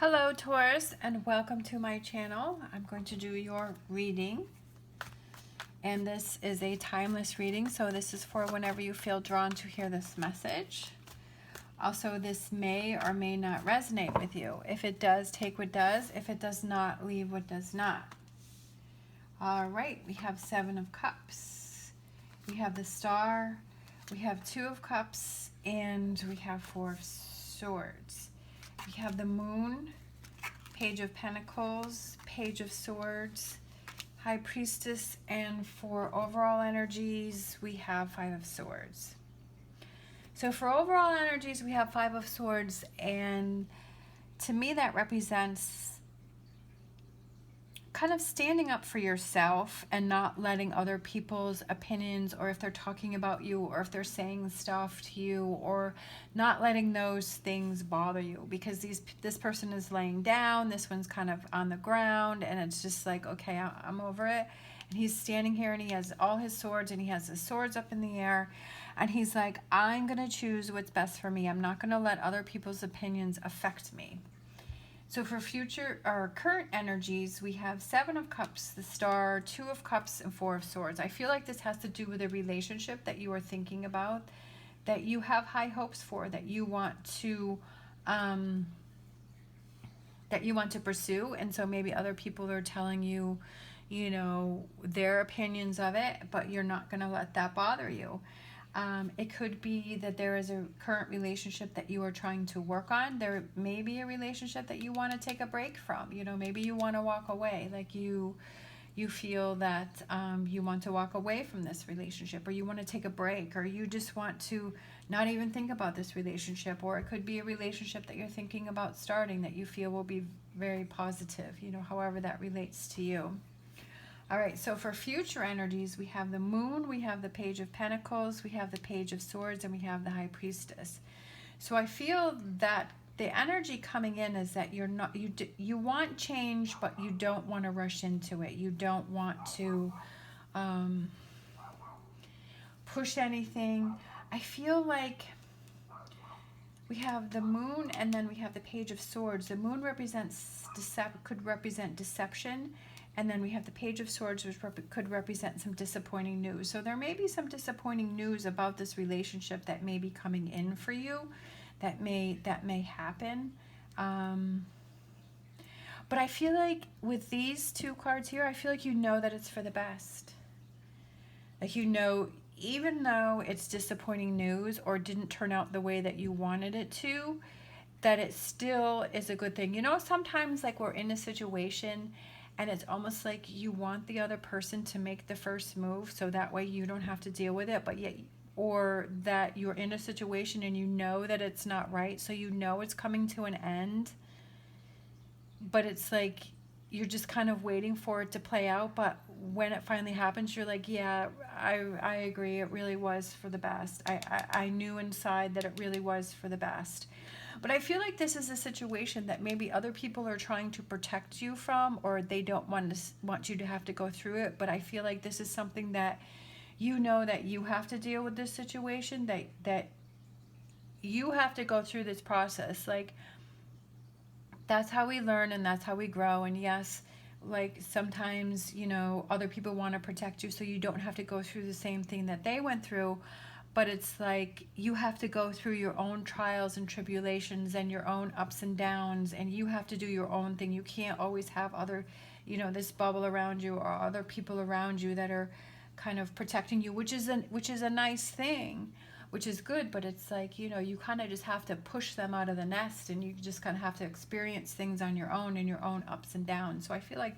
Hello Taurus, and welcome to my channel. I'm going to do your reading, and this is a timeless reading, so this is for whenever you feel drawn to hear this message. Also, this may or may not resonate with you. If it does, take what does. If it does not, leave what does not. All right, we have Seven of Cups, we have the Star, we have Two of Cups, and we have Four of Swords. We have the Moon, Page of Pentacles, Page of Swords, High Priestess, and for overall energies, we have Five of Swords. So for overall energies, we have Five of Swords, and to me that represents kind of standing up for yourself and not letting other people's opinions, or if they're talking about you, or if they're saying stuff to you, or not letting those things bother you, because this person is laying down, this one's kind of on the ground, and it's just like, okay, I'm over it. And he's standing here and he has all his swords, and he has his swords up in the air, and he's like, I'm gonna choose what's best for me. I'm not gonna let other people's opinions affect me. So for future or current energies, we have Seven of Cups, the Star, Two of Cups, and Four of Swords. I feel like this has to do with a relationship that you are thinking about, that you have high hopes for, that you want to pursue. And so maybe other people are telling you, you know, their opinions of it, but you're not going to let that bother you. It could be that there is a current relationship that you are trying to work on. There may be a relationship that you want to take a break from. You know, maybe you want to walk away. Like you feel that you want to walk away from this relationship, or you want to take a break, or you just want to not even think about this relationship. Or it could be a relationship that you're thinking about starting that you feel will be very positive, you know, however that relates to you. All right, so for future energies, we have the Moon, we have the Page of Pentacles, we have the Page of Swords, and we have the High Priestess. So I feel that the energy coming in is that you want change, but you don't want to rush into it. You don't want to push anything. I feel like we have the Moon, and then we have the Page of Swords. The Moon could represent deception. And then we have the Page of Swords, which could represent some disappointing news. So there may be some disappointing news about this relationship that may be coming in for you, that may happen. But I feel like with these two cards here, I feel like you know that it's for the best. Like, you know, even though it's disappointing news or didn't turn out the way that you wanted it to, that it still is a good thing. You know, sometimes like we're in a situation and it's almost like you want the other person to make the first move, so that way you don't have to deal with it, but yet, or that you're in a situation and you know that it's not right, so you know it's coming to an end, but it's like you're just kind of waiting for it to play out. But when it finally happens, you're like, yeah, I agree, it really was for the best. I knew inside that it really was for the best. But I feel like this is a situation that maybe other people are trying to protect you from, or they don't want you to have to go through it. But I feel like this is something that you know that you have to deal with this situation, that you have to go through this process. Like, that's how we learn and that's how we grow. And yes, like sometimes, you know, other people want to protect you so you don't have to go through the same thing that they went through. But it's like you have to go through your own trials and tribulations and your own ups and downs, and you have to do your own thing. You can't always have other, you know, this bubble around you or other people around you that are kind of protecting you, which is a nice thing, which is good. But it's like, you know, you kind of just have to push them out of the nest, and you just kind of have to experience things on your own and your own ups and downs. So I feel like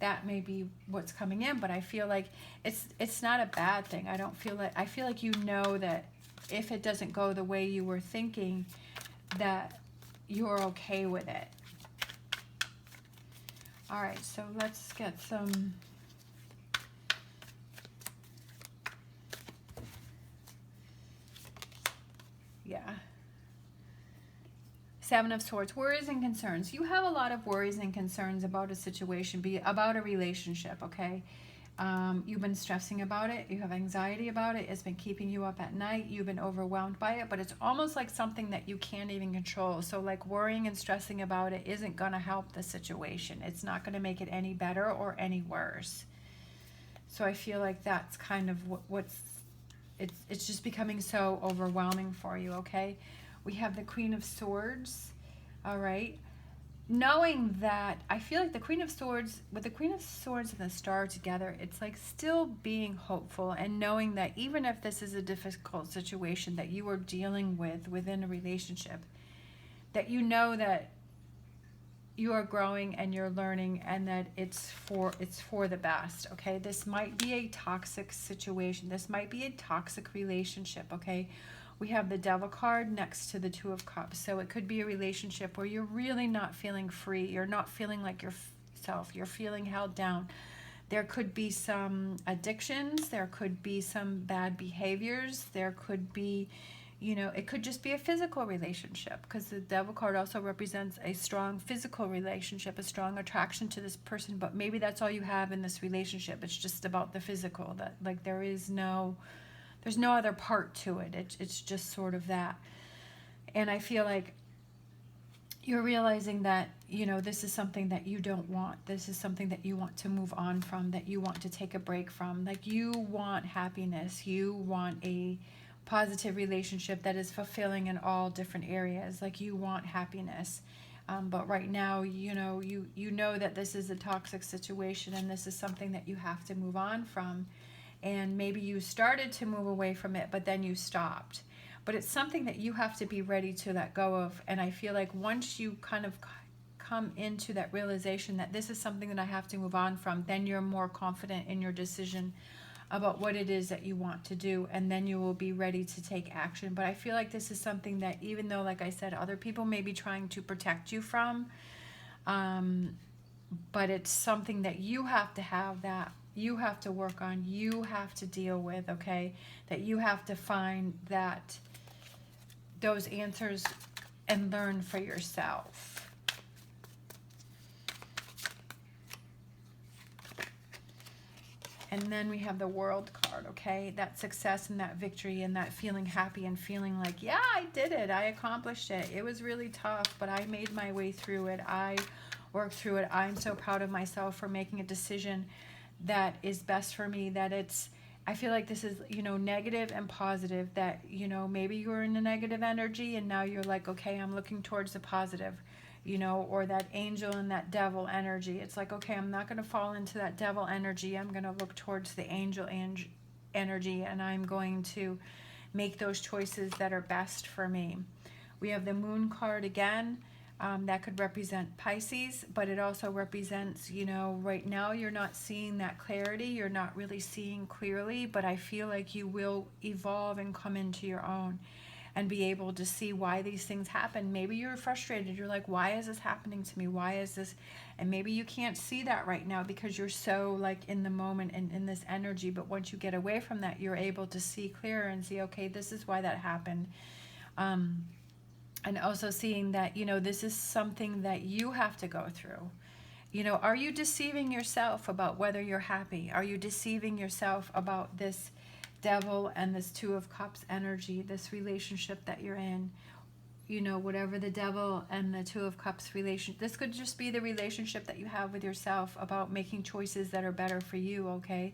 that may be what's coming in, but I feel like it's not a bad thing. I feel like you know that if it doesn't go the way you were thinking, that you're okay with it. All right, so let's get some Seven of Swords, worries and concerns. You have a lot of worries and concerns about a situation, about a relationship, okay? You've been stressing about it. You have anxiety about it. It's been keeping you up at night. You've been overwhelmed by it, but it's almost like something that you can't even control. So like worrying and stressing about it isn't going to help the situation. It's not going to make it any better or any worse. So I feel like that's kind of it's just becoming so overwhelming for you, okay? We have the Queen of Swords, all right? Knowing that, I feel like the Queen of Swords, with the Queen of Swords and the Star together, it's like still being hopeful and knowing that even if this is a difficult situation that you are dealing with within a relationship, that you know that you are growing and you're learning and that it's for the best, okay? This might be a toxic situation. This might be a toxic relationship, okay? We have the Devil card next to the Two of Cups. So it could be a relationship where you're really not feeling free. You're not feeling like yourself. You're feeling held down. There could be some addictions. There could be some bad behaviors. There could be, you know, it could just be a physical relationship, because the Devil card also represents a strong physical relationship, a strong attraction to this person. But maybe that's all you have in this relationship. It's just about the physical. That like there's no other part to it. It's just sort of that. And I feel like you're realizing that, you know, this is something that you don't want. This is something that you want to move on from, that you want to take a break from. Like you want happiness. You want a positive relationship that is fulfilling in all different areas. Like you want happiness. But right now, you know that this is a toxic situation and this is something that you have to move on from. And maybe you started to move away from it, but then you stopped. But it's something that you have to be ready to let go of. And I feel like once you kind of come into that realization that this is something that I have to move on from, then you're more confident in your decision about what it is that you want to do. And then you will be ready to take action. But I feel like this is something that, even though, like I said, other people may be trying to protect you from, but it's something that you have to have, that you have to work on, you have to deal with, okay? That you have to find those answers and learn for yourself. And then we have the World card, okay? That success and that victory and that feeling happy and feeling like, yeah, I did it. I accomplished it. It was really tough, but I made my way through it. I worked through it. I'm so proud of myself for making a decision that is best for me. That it's, I feel like this is, you know, negative and positive. That, you know, maybe you were in a negative energy and now you're like, okay, I'm looking towards the positive, you know, or that angel and that devil energy. It's like, okay, I'm not going to fall into that devil energy. I'm going to look towards the angel energy, and I'm going to make those choices that are best for me. We have the Moon card again. That could represent Pisces, but it also represents, you know, right now you're not seeing that clarity. You're not really seeing clearly, but I feel like you will evolve and come into your own and be able to see why these things happen. Maybe you're frustrated. You're like, why is this happening to me? Why is this? And maybe you can't see that right now because you're so like in the moment and in this energy. But once you get away from that, you're able to see clearer and see, okay, this is why that happened. And also seeing that, you know, this is something that you have to go through. You know, are you deceiving yourself about whether you're happy? Are you deceiving yourself about this devil and this Two of Cups energy, this relationship that you're in? You know, whatever the devil and the Two of Cups relation, this could just be the relationship that you have with yourself about making choices that are better for you, okay?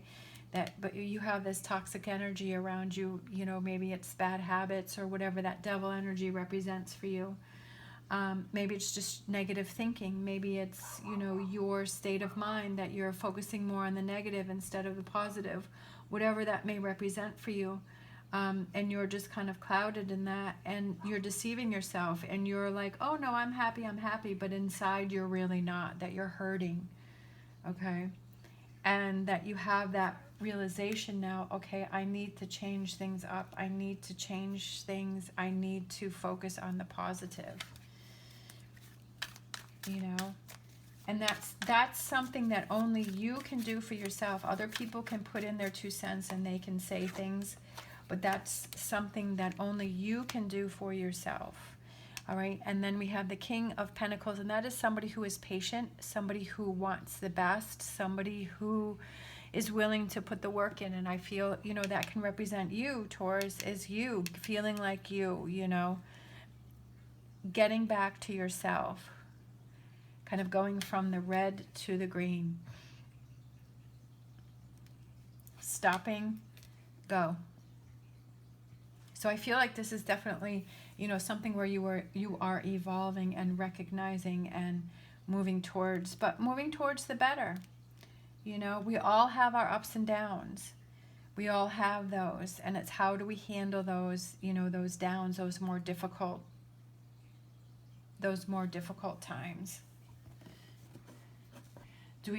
But you have this toxic energy around you, you know, maybe it's bad habits or whatever that devil energy represents for you. Maybe it's just negative thinking. Maybe it's, you know, your state of mind that you're focusing more on the negative instead of the positive, whatever that may represent for you. And you're just kind of clouded in that, and you're deceiving yourself, and you're like, oh no, I'm happy, but inside you're really not, that you're hurting, okay? And that you have that realization now, okay, I need to change things up. I need to change things. I need to focus on the positive, you know? And that's something that only you can do for yourself. Other people can put in their 2 cents and they can say things, but that's something that only you can do for yourself. All right, and then we have the King of Pentacles, and that is somebody who is patient, somebody who wants the best, somebody who is willing to put the work in. And I feel, you know, that can represent you, Taurus, is you feeling like you know, getting back to yourself, kind of going from the red to the green. Stopping, go. So I feel like this is definitely, you know, something where you are evolving and recognizing and moving towards, but moving towards the better. You know, we all have our ups and downs. We all have those, and it's how do we handle those, you know, those downs, those more difficult times. Do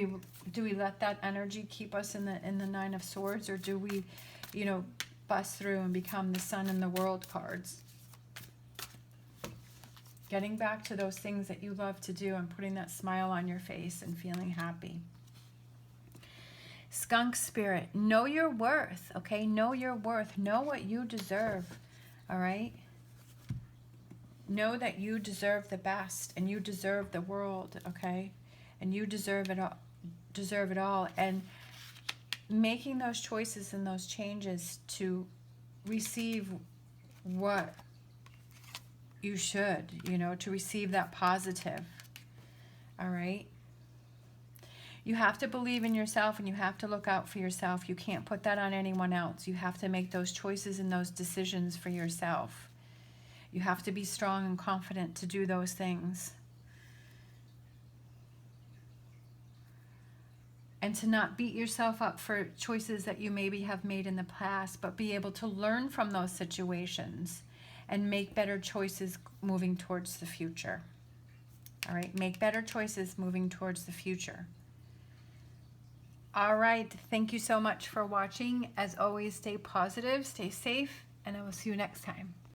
we let that energy keep us in the Nine of Swords, or do we, you know, bust through and become the Sun and the World cards? Getting back to those things that you love to do and putting that smile on your face and feeling happy. Skunk Spirit, know your worth, okay? Know your worth. Know what you deserve, all right? Know that you deserve the best, and you deserve the world, okay? And you deserve it all. And making those choices and those changes to receive what you should, you know, to receive that positive, all right? You have to believe in yourself, and you have to look out for yourself. You can't put that on anyone else. You have to make those choices and those decisions for yourself. You have to be strong and confident to do those things. And to not beat yourself up for choices that you maybe have made in the past, but be able to learn from those situations and make better choices moving towards the future. All right, make better choices moving towards the future. All right, thank you so much for watching. As always, stay positive, stay safe, and I will see you next time.